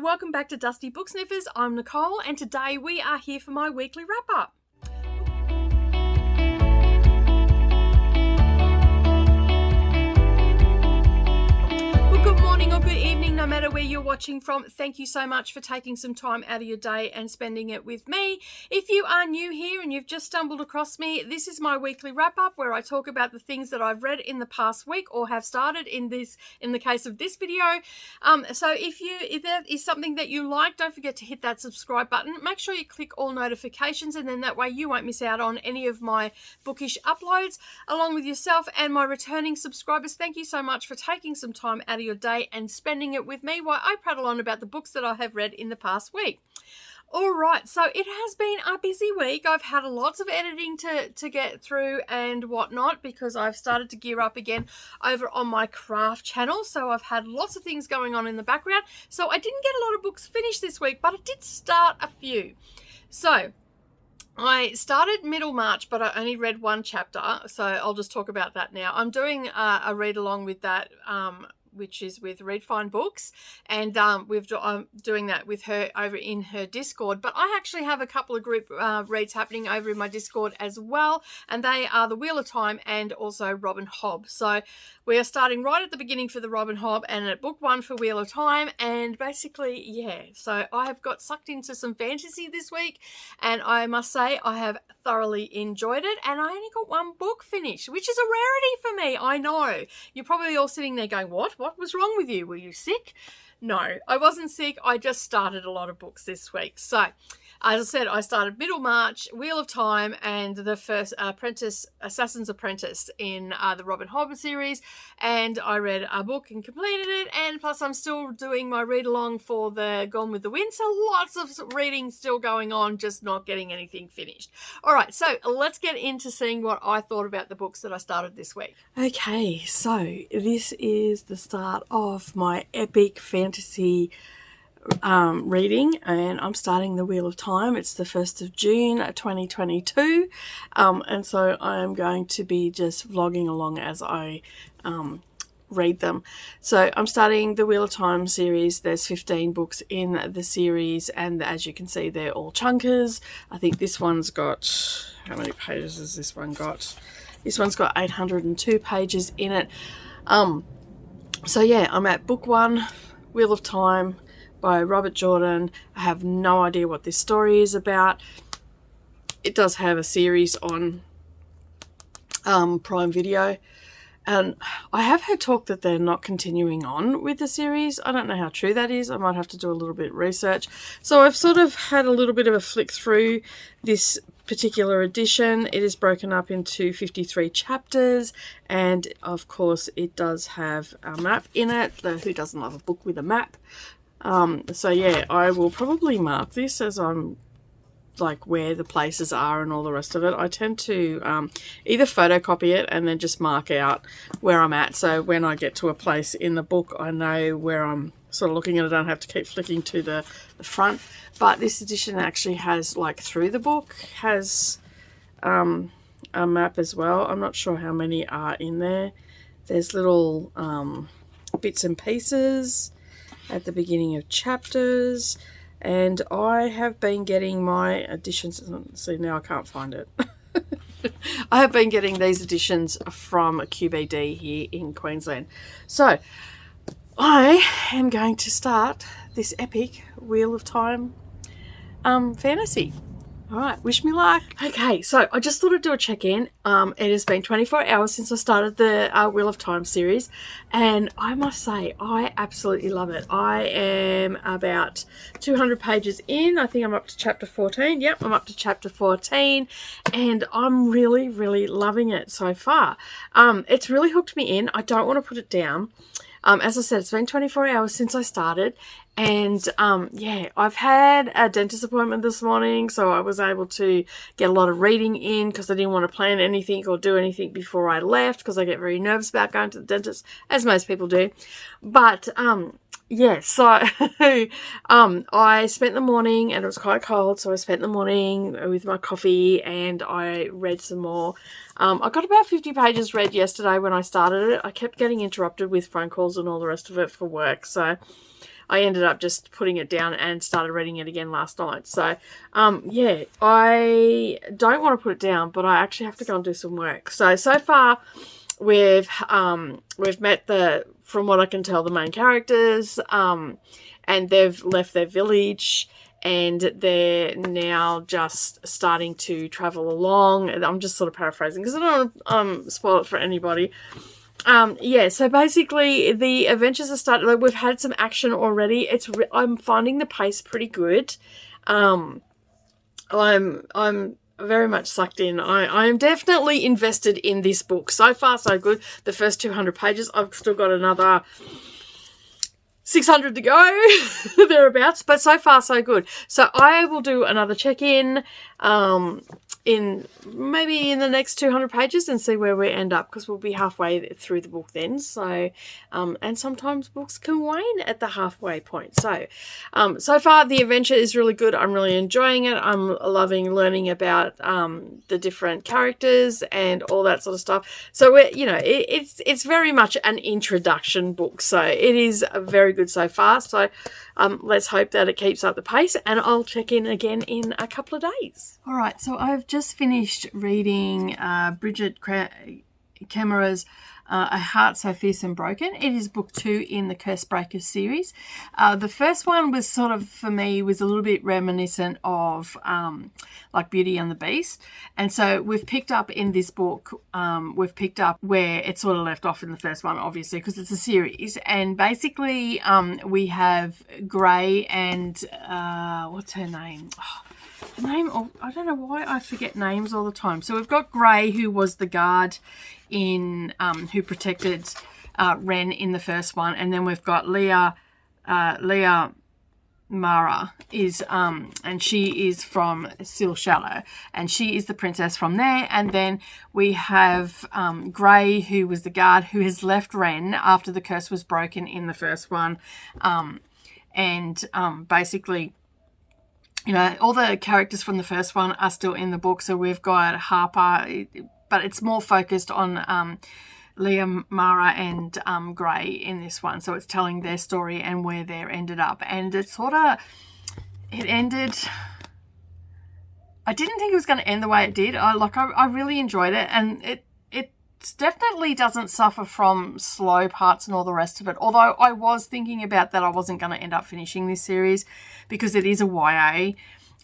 welcome back to Dusty Book Sniffers. I'm Nicole, and today we are here for my weekly wrap-up. Good morning or good evening, no matter where you're watching from. Thank you so much for taking some time out of your day and spending it with me. If you are new here and you've just stumbled across me, this is my weekly wrap-up where I talk about the things that I've read in the past week or have started in the case of this video. So if that is something that you like, don't forget to hit that subscribe button. Make sure you click all notifications, and then that way you won't miss out on any of my bookish uploads. Along with yourself and my returning subscribers, thank you so much for taking some time out of your day and spending it with me while I prattle on about the books that I have read in the past week. Alright, so it has been a busy week. I've had lots of editing to get through and whatnot because I've started to gear up again over on my craft channel. So I've had lots of things going on in the background. So I didn't get a lot of books finished this week, but I did start a few. So I started middle March, but I only read one chapter, so I'll just talk about that now. I'm doing a read along with that, which is with Reed Fine Books, and I'm doing that with her over in her Discord. But I actually have a couple of group reads happening over in my Discord as well, and they are The Wheel of Time and also Robin Hobb. So we are starting right at the beginning for the Robin Hobb and at book 1 for Wheel of Time, and basically, yeah, so I have got sucked into some fantasy this week, and I must say I have thoroughly enjoyed it, and I only got one book finished, which is a rarity for me. I know. You're probably all sitting there going, what was wrong with you? Were you sick? No, I wasn't sick. I just started a lot of books this week. So, as I said, I started middle March, Wheel of Time, and the first Assassin's Apprentice in the Robin Hobb series, and I read a book and completed it, and plus I'm still doing my read-along for the Gone with the Wind, so lots of reading still going on, just not getting anything finished. Alright, so let's get into seeing what I thought about the books that I started this week. Okay, so this is the start of my epic fantasy reading, and I'm starting The Wheel of Time. It's the 1st of June 2022, and so I'm going to be just vlogging along as I read them. So I'm starting the Wheel of Time series. There's 15 books in the series, and as you can see, they're all chunkers. I think this one's got, how many pages has this one got? This one's got 802 pages in it. So yeah, I'm at book 1, Wheel of Time by Robert Jordan. I have no idea what this story is about. It does have a series on Prime Video, and I have heard talk that they're not continuing on with the series. I don't know how true that is. I might have to do a little bit of research. So I've sort of had a little bit of a flick through this particular edition. It is broken up into 53 chapters, and of course it does have a map in it. Who doesn't love a book with a map? So yeah, I will probably mark this as I'm like where the places are and all the rest of it. I tend to either photocopy it and then just mark out where I'm at, so when I get to a place in the book I know where I'm sort of looking at. I don't have to keep flicking to the front. But this edition actually has, like, through the book has a map as well. I'm not sure how many are in there. There's little bits and pieces at the beginning of chapters, and I have been getting my editions. See, now I can't find it. I have been getting these editions from QBD here in Queensland. So I am going to start this epic Wheel of Time fantasy. All right, wish me luck. Okay, so I just thought I'd do a check-in. It has been 24 hours since I started the Wheel of Time series, and I must say, I absolutely love it. I am about 200 pages in. I think I'm up to chapter 14. Yep, I'm up to chapter 14, and I'm really, really loving it so far. It's really hooked me in. I don't want to put it down. As I said, it's been 24 hours since I started, and yeah, I've had a dentist appointment this morning, so I was able to get a lot of reading in because I didn't want to plan anything or do anything before I left because I get very nervous about going to the dentist, as most people do. But yeah, so I spent the morning, and it was quite cold, so I spent the morning with my coffee and I read some more. I got about 50 pages read yesterday when I started it. I kept getting interrupted with phone calls and all the rest of it for work, so I ended up just putting it down and started reading it again last night. So, yeah, I don't want to put it down, but I actually have to go and do some work. So far, we've met from what I can tell, the main characters, and they've left their village, and they're now just starting to travel along. I'm just sort of paraphrasing because I don't want to spoil it for anybody. Yeah, so basically the adventures are starting. Like, we've had some action already. I'm finding the pace pretty good. I'm very much sucked in. I am definitely invested in this book. So far, so good. The first 200 pages. I've still got another 600 to go, thereabouts, but so far so good. So I will do another check-in in maybe in the next 200 pages and see where we end up, because we'll be halfway through the book then. So and sometimes books can wane at the halfway point. So so far the adventure is really good. I'm really enjoying it. I'm loving learning about the different characters and all that sort of stuff. So it's very much an introduction book, so it is very good so far. So let's hope that it keeps up the pace, and I'll check in again in a couple of days. All right, so I've just finished reading Bridget Kemmerer's A Heart So Fierce and Broken. It is book 2 in the Curse Breakers series. The first one was sort of, for me, was a little bit reminiscent of like Beauty and the Beast. And so we've picked up in this book, we've picked up where it sort of left off in the first one, obviously, because it's a series. And basically we have Grey and what's her name? I don't know why I forget names all the time. So we've got Grey, who was the guard in who protected Ren in the first one, and then we've got Leah Mara and she is from Seal Shallow, and she is the princess from there. And then we have Grey, who was the guard who has left Ren after the curse was broken in the first one, and basically, all the characters from the first one are still in the book. So we've got Harper, but it's more focused on Leah, Mara, and Grey in this one. So it's telling their story and where they ended up. And it ended... I didn't think it was going to end the way it did. I really enjoyed it, and it definitely doesn't suffer from slow parts and all the rest of it. Although I was thinking about that I wasn't going to end up finishing this series because it is a YA.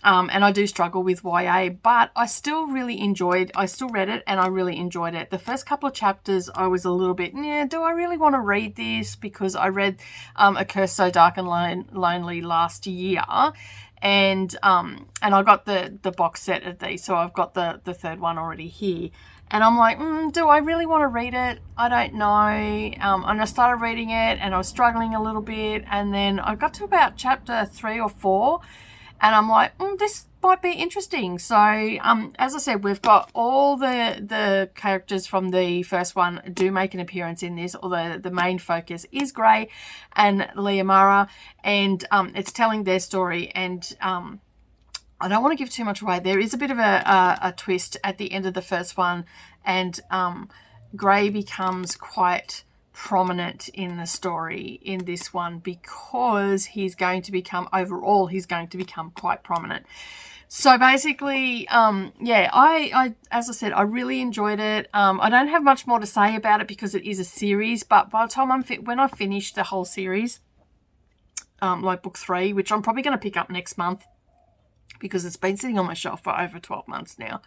And I do struggle with YA, but I still read it and I really enjoyed it. The first couple of chapters I was a little bit, do I really want to read this? Because I read A Curse So Dark and Lonely last year, and I got the box set of these, so I've got the third one already here. And I'm like, do I really want to read it? I don't know. And I started reading it and I was struggling a little bit. And then I got to about chapter 3 or 4 and I'm like, this might be interesting. So, as I said, we've got all the characters from the first one do make an appearance in this, although the main focus is Grey and Leah Mara, and it's telling their story. And I don't want to give too much away. There is a bit of a twist at the end of the first one, and Grey becomes quite prominent in the story in this one because he's going to become quite prominent. So basically, I as I said, I really enjoyed it. I don't have much more to say about it because it is a series, but by the time when I finish the whole series, like book 3, which I'm probably going to pick up next month, because it's been sitting on my shelf for over 12 months now.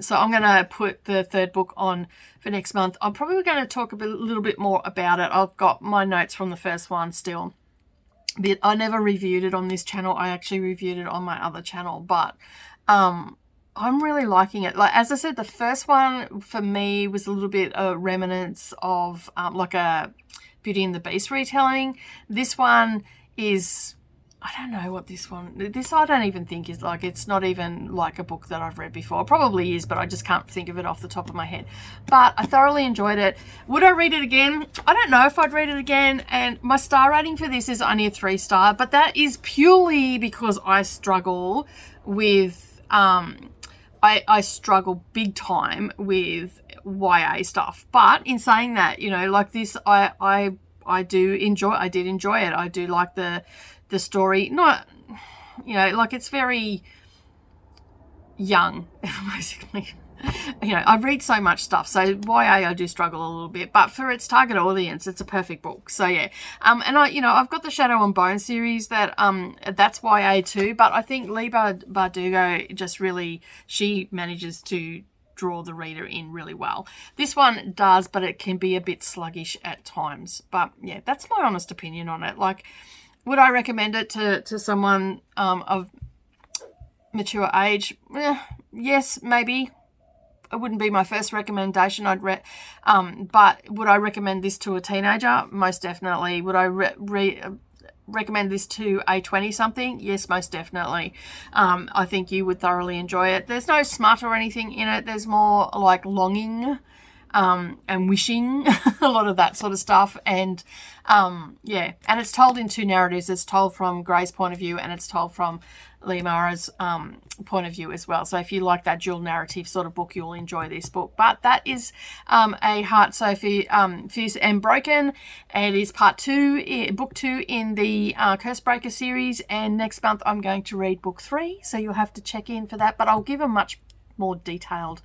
So I'm going to put the third book on for next month. I'm probably going to talk a little bit more about it. I've got my notes from the first one still. But I never reviewed it on this channel. I actually reviewed it on my other channel. But I'm really liking it. Like, as I said, the first one for me was a little bit a remnants of like a Beauty and the Beast retelling. This one is... I don't know what this I don't even think is like, it's not even like a book that I've read before. It probably is, but I just can't think of it off the top of my head. But I thoroughly enjoyed it. Would I read it again? I don't know if I'd read it again. And my star rating for this is only a 3-star, but that is purely because I struggle with, I struggle big time with YA stuff. But in saying that, like this, I did enjoy it. I do like the story. Not, like it's very young, basically. I read so much stuff, so YA I do struggle a little bit, but for its target audience, it's a perfect book. So yeah, and I've got the Shadow and Bone series that's YA too, but I think Leigh Bardugo just really, she manages to draw the reader in really well. This one does, but it can be a bit sluggish at times. But yeah, that's my honest opinion on it. Like, would I recommend it to someone of mature age? Yes, maybe. It wouldn't be my first recommendation. But would I recommend this to a teenager? Most definitely. Would I recommend this to a 20-something? Yes, most definitely. I think you would thoroughly enjoy it. There's no smut or anything in it. There's more like longing and wishing, a lot of that sort of stuff. And yeah, and it's told in two narratives. It's told from Gray's point of view, and it's told from Lee Mara's point of view as well. So if you like that dual narrative sort of book, you'll enjoy this book. But that is A Heart So Fierce and Broken. It is book 2 in the Cursebreaker series, and next month I'm going to read book 3, so you'll have to check in for that. But I'll give a much more detailed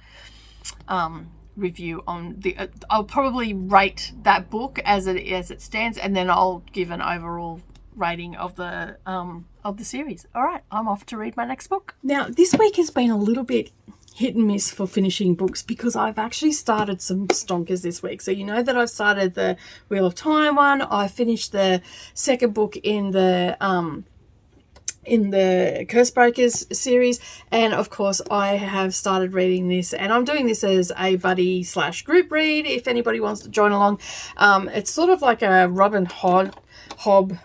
review on I'll probably rate that book as it stands, and then I'll give an overall rating of the series. All right, I'm off to read my next book. Now, this week has been a little bit hit and miss for finishing books because I've actually started some stonkers this week. So you know that I've started the Wheel of Time one. I finished the second book in the Cursebreakers series, and of course I have started reading this, and I'm doing this as a buddy / group read if anybody wants to join along. It's sort of like a Robin Hobb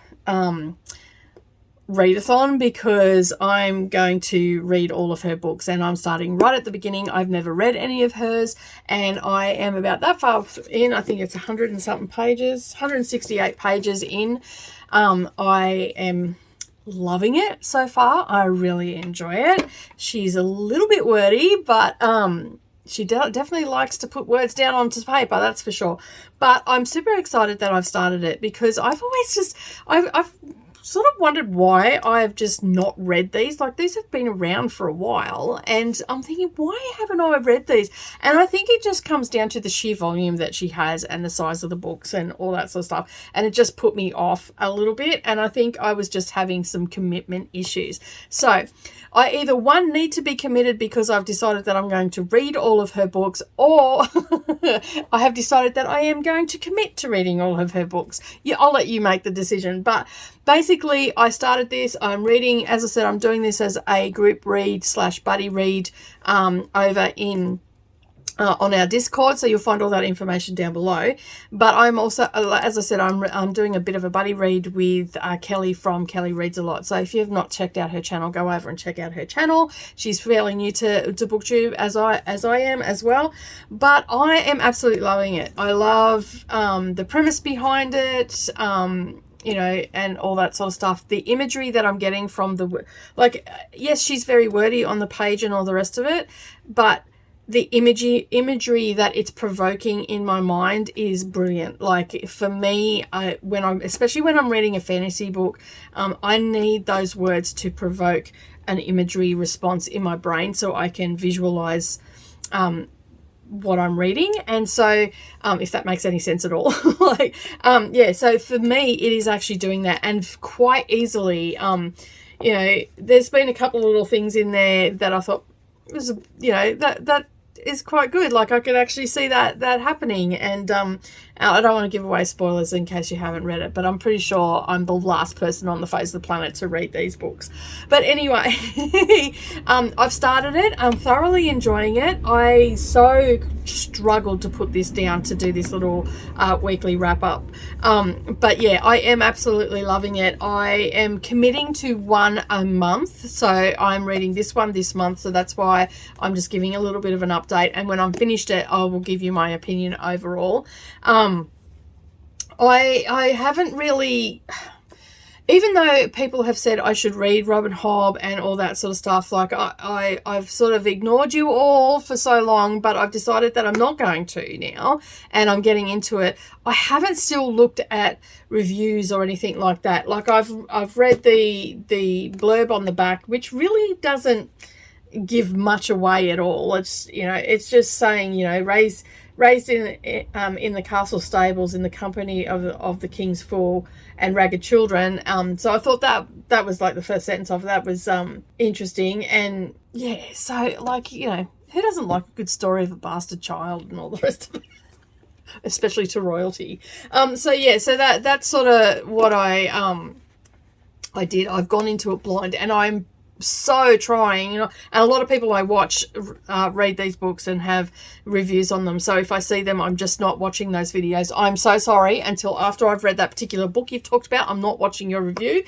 readathon, because I'm going to read all of her books, and I'm starting right at the beginning. I've never read any of hers, and I am about that far in. I think it's 100 and something pages, 168 pages in. I am loving it so far. I really enjoy it. She's a little bit wordy, but she definitely likes to put words down onto paper, that's for sure. But I'm super excited that I've started it, because I've always I've sort of wondered why I've just not read these. Like, these have been around for a while, and I'm thinking, why haven't I read these? And I think it just comes down to the sheer volume that she has and the size of the books and all that sort of stuff, and it just put me off a little bit, and I think I was just having some commitment issues. So I either, one, need to be committed because I've decided that I'm going to read all of her books, or I have decided that I am going to commit to reading all of her books. Yeah, I'll let you make the decision. But basically, I started this. I'm reading, as I said, I'm doing this as a group read / buddy read over in on our Discord, so you'll find all that information down below. But I'm also, as I said, I'm doing a bit of a buddy read with Kelly from Kelly Reads a Lot. So if you have not checked out her channel, go over and check out her channel. She's fairly new to Booktube, as I am as well. But I am absolutely loving it. I love the premise behind it. And all that sort of stuff. The imagery that I'm getting from yes, she's very wordy on the page and all the rest of it, but the imagery that it's provoking in my mind is brilliant. Like, for me, especially when I'm reading a fantasy book, I need those words to provoke an imagery response in my brain so I can visualize what I'm reading. And so if that makes any sense at all, so for me it is actually doing that, and quite easily. There's been a couple of little things in there that I thought was that is quite good. Like, I could actually see that happening, and I don't want to give away spoilers in case you haven't read it, but I'm pretty sure I'm the last person on the face of the planet to read these books. But anyway, I've started it. I'm thoroughly enjoying it. I so struggled to put this down to do this little weekly wrap up. But yeah, I am absolutely loving it. I am committing to one a month. So I'm reading this one this month. So that's why I'm just giving a little bit of an update. And when I'm finished it, I will give you my opinion overall. I haven't really, even though people have said I should read Robin Hobb and all that sort of stuff, like I've sort of ignored you all for so long, but I've decided that I'm not going to now, and I'm getting into it. I haven't still looked at reviews or anything like that. Like I've read the blurb on the back, which really doesn't give much away at all. It's, you know, it's just saying, you know, raised in the castle stables in the company of the king's fool and ragged children. So I thought that was like the first sentence of that was interesting. And yeah, so like, you know, who doesn't like a good story of a bastard child and all the rest of it, especially to royalty. So yeah, so that's sort of what I did. I've gone into it blind, and I'm so trying, you know, and a lot of people I watch read these books and have reviews on them, so if I see them, I'm just not watching those videos. I'm so sorry. Until after I've read that particular book you've talked about, I'm not watching your review.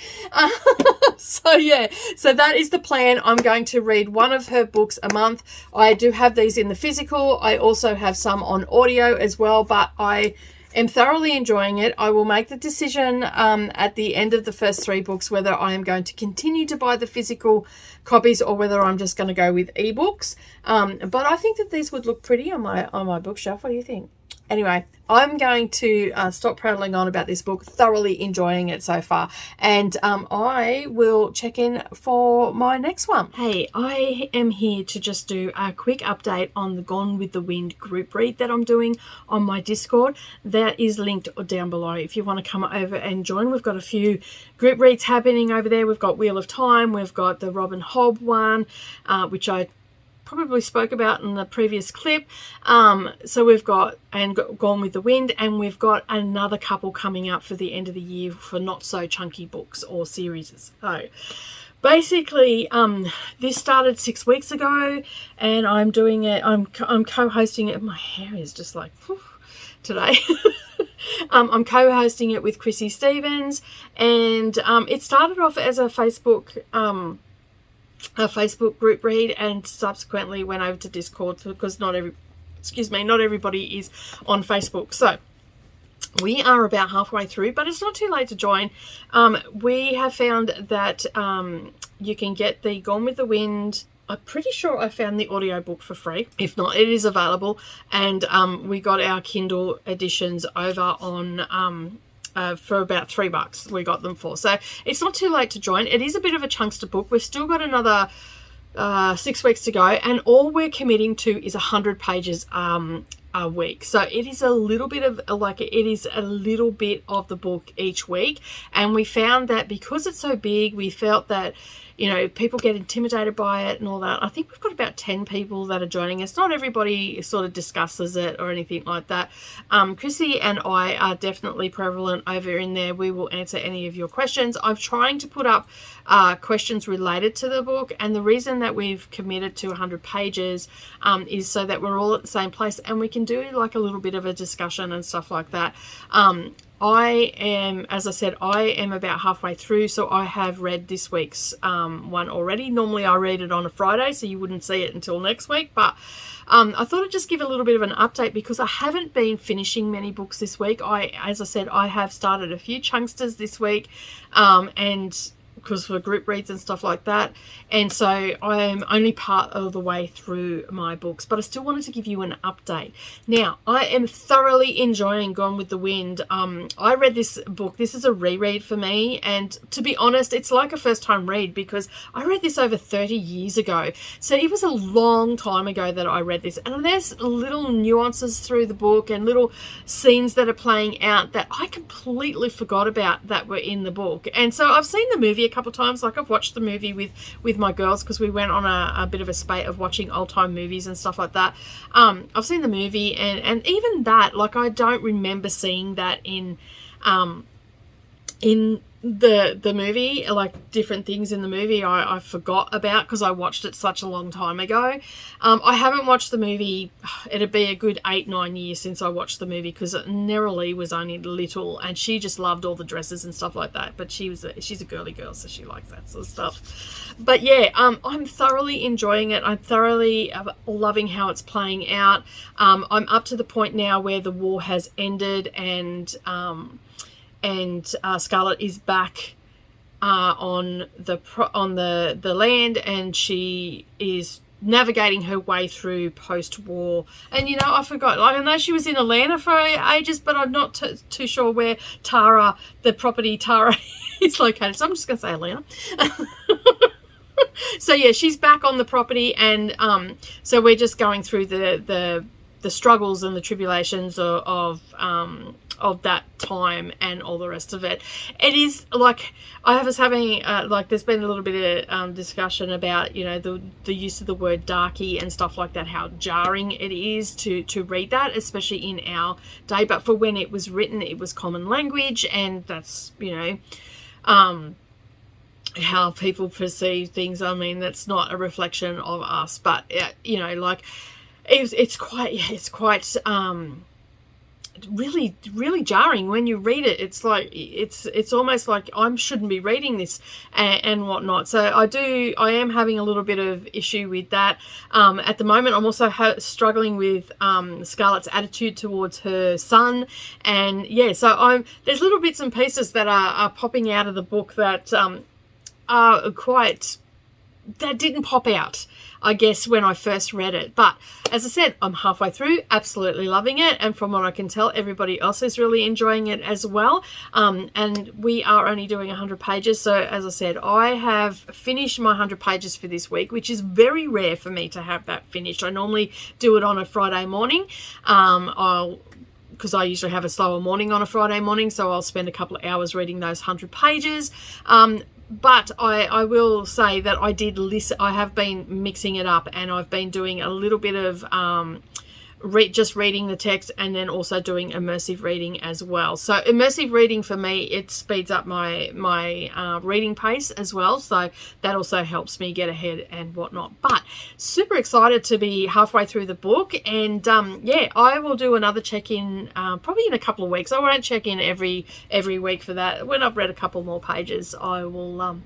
So yeah, so that is the plan. I'm going to read one of her books a month. I do have these in the physical. I also have some on audio as well, but I am thoroughly enjoying it. I will make the decision at the end of the first 3 books whether I am going to continue to buy the physical copies or whether I'm just going to go with ebooks. But I think that these would look pretty on my bookshelf. What do you think? Anyway, I'm going to stop prattling on about this book. Thoroughly enjoying it so far, and I will check in for my next one. Hey, I am here to just do a quick update on the Gone with the Wind group read that I'm doing on my Discord. That is linked down below if you want to come over and join. We've got a few group reads happening over there. We've got Wheel of Time, we've got the Robin Hobb one, which I probably spoke about in the previous clip. So we've got Gone with the Wind, and we've got another couple coming up for the end of the year for not so chunky books or series. So basically this started 6 weeks ago, and I'm doing it, I'm co-hosting it. My hair is just like whew, today. I'm co-hosting it with Chrissy Stevens, and it started off as a Facebook group read, and subsequently went over to Discord because not everybody is on Facebook. So we are about halfway through, but it's not too late to join. We have found that you can get the Gone with the Wind. I'm pretty sure I found the audiobook for free. If not, it is available. And we got our Kindle editions over on for about $3 we got them for. So it's not too late to join. It is a bit of a chunkster book. We've still got another 6 weeks to go, and all we're committing to is 100 pages a week. So it is a little bit of the book each week, and we found that because it's so big, we felt that, you know, people get intimidated by it and all that. I think we've got about 10 people that are joining us. Not everybody sort of discusses it or anything like that. Chrissy and I are definitely prevalent over in there. We will answer any of your questions. I'm trying to put up questions related to the book, and the reason that we've committed to 100 pages is so that we're all at the same place and we can do like a little bit of a discussion and stuff like that. I am, as I said, I am about halfway through, so I have read this week's one already. Normally I read it on a Friday, so you wouldn't see it until next week, but I thought I'd just give a little bit of an update because I haven't been finishing many books this week. As I said, I have started a few chunksters this week, and because for group reads and stuff like that, and so I'm only part of the way through my books, but I still wanted to give you an update. Now, I am thoroughly enjoying Gone with the Wind. I read this book. This is a reread for me, and to be honest, it's like a first-time read because I read this over 30 years ago, so it was a long time ago that I read this, and there's little nuances through the book and little scenes that are playing out that I completely forgot about that were in the book. And so I've seen the movie a couple of times. Like I've watched the movie with my girls because we went on a bit of a spate of watching old time movies and stuff like that. I've seen the movie, and even that, like, I don't remember seeing that in the movie, like different things in the movie I forgot about because I watched it such a long time ago. I haven't watched the movie. It'd be a good 8-9 years since I watched the movie because Nerelie was only little and she just loved all the dresses and stuff like that, but she's a girly girl, so she likes that sort of stuff. But yeah, I'm thoroughly enjoying it. I'm thoroughly loving how it's playing out. I'm up to the point now where the war has ended, and Scarlett is back on the land, and she is navigating her way through post-war. And you know, I forgot, like, I know she was in Atlanta for ages, but I'm not too sure where the property Tara is located, so I'm just gonna say Atlanta. So yeah, she's back on the property, and so we're just going through the struggles and the tribulations of that time and all the rest of it. It is like, I was having like, there's been a little bit of discussion about, you know, the use of the word darky and stuff like that, how jarring it is to read that, especially in our day. But for when it was written, it was common language, and that's, you know, how people perceive things. I mean, that's not a reflection of us, but you know, like, it's quite really jarring when you read it. It's like, it's almost like I shouldn't be reading this and whatnot. So I am having a little bit of issue with that. At the moment, I'm also struggling with Scarlett's attitude towards her son, and yeah, so there's little bits and pieces that are popping out of the book that that didn't pop out, I guess, when I first read it. But as I said, I'm halfway through, absolutely loving it, and from what I can tell, everybody else is really enjoying it as well. And we are only doing 100 pages, so as I said, I have finished my 100 pages for this week, which is very rare for me to have that finished. I normally do it on a Friday morning. Because I usually have a slower morning on a Friday morning, so I'll spend a couple of hours reading those 100 pages. But I will say that I did listen. I have been mixing it up, and I've been doing a little bit of just reading the text, and then also doing immersive reading as well. So immersive reading for me, it speeds up my reading pace as well, so that also helps me get ahead and whatnot. But super excited to be halfway through the book, and yeah, I will do another check-in probably in a couple of weeks. I won't check in every week for that. When I've read a couple more pages, I will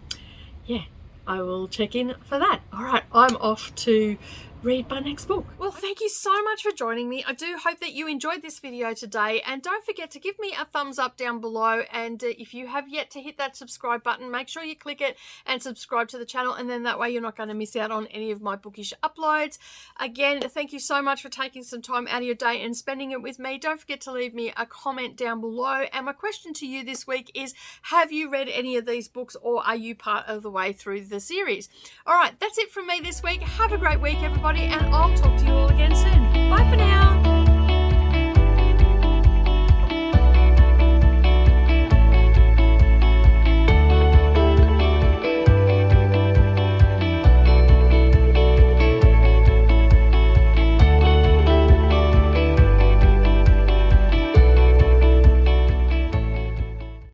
yeah, I will check in for that. All right, I'm off to read my next book. Well, thank you so much for joining me. I do hope that you enjoyed this video today, and don't forget to give me a thumbs up down below, and if you have yet to hit that subscribe button, make sure you click it and subscribe to the channel, and then that way you're not going to miss out on any of my bookish uploads. Again, thank you so much for taking some time out of your day and spending it with me. Don't forget to leave me a comment down below, and my question to you this week is, have you read any of these books, or are you part of the way through the series? All right, that's it from me this week. Have a great week, everybody, and I'll talk to you all again soon. Bye for now.